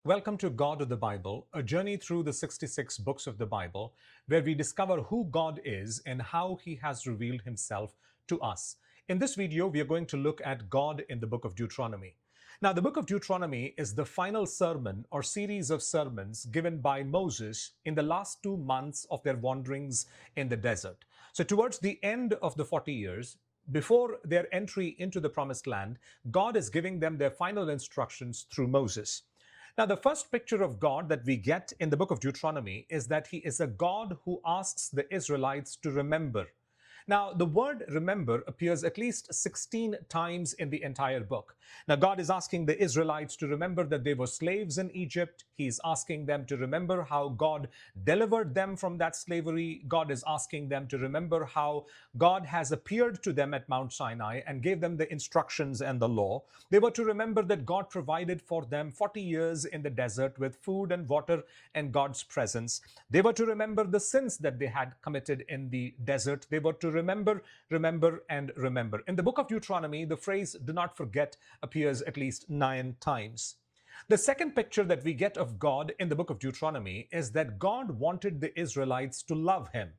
Welcome to God of the Bible, a journey through the 66 books of the Bible, where we discover who God is and how He has revealed Himself to us. In this video, we are going to look at God in the book of Deuteronomy. Now, the book of Deuteronomy is the final sermon or series of sermons given by Moses in the last 2 months of their wanderings in the desert. So, towards the end of the 40 years, before their entry into the promised land, God is giving them their final instructions through Moses. Now, the first picture of God that we get in the book of Deuteronomy is that He is a God who asks the Israelites to remember. Now, the word remember appears at least 16 times in the entire book. Now, God is asking the Israelites to remember that they were slaves in Egypt. He's asking them to remember how God delivered them from that slavery. God is asking them to remember how God has appeared to them at Mount Sinai and gave them the instructions and the law. They were to remember that God provided for them 40 years in the desert with food and water and God's presence. They were to remember the sins that they had committed in the desert. They were to remember, and remember. In the book of Deuteronomy, the phrase do not forget appears at least 9 times. The second picture that we get of God in the book of Deuteronomy is that God wanted the Israelites to love Him.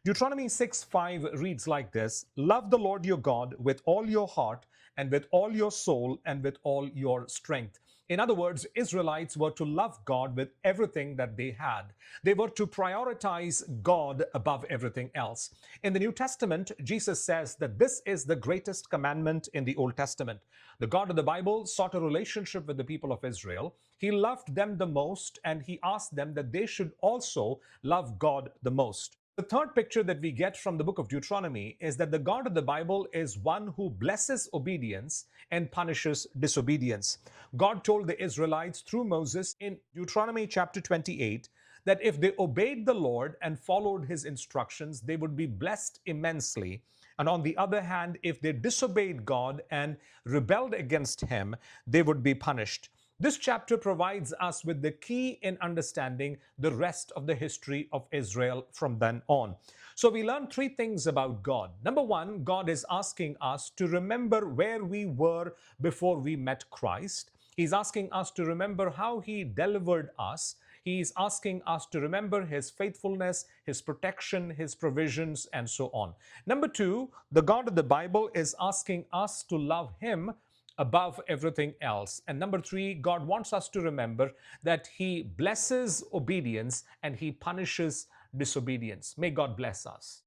Deuteronomy 6:5 reads like this: "Love the Lord your God with all your heart and with all your soul and with all your strength." In other words, Israelites were to love God with everything that they had. They were to prioritize God above everything else. In the New Testament, Jesus says that this is the greatest commandment in the Old Testament. The God of the Bible sought a relationship with the people of Israel. He loved them the most, and He asked them that they should also love God the most. The third picture that we get from the book of Deuteronomy is that the God of the Bible is one who blesses obedience and punishes disobedience. God told the Israelites through Moses in Deuteronomy chapter 28 that if they obeyed the Lord and followed His instructions, they would be blessed immensely. And on the other hand, if they disobeyed God and rebelled against Him, they would be punished. This chapter provides us with the key in understanding the rest of the history of Israel from then on. So we learn 3 things about God. Number 1, God is asking us to remember where we were before we met Christ. He's asking us to remember how He delivered us. He's asking us to remember His faithfulness, His protection, His provisions, and so on. Number 2, the God of the Bible is asking us to love Him above everything else. And number 3, God wants us to remember that He blesses obedience and He punishes disobedience. May God bless us.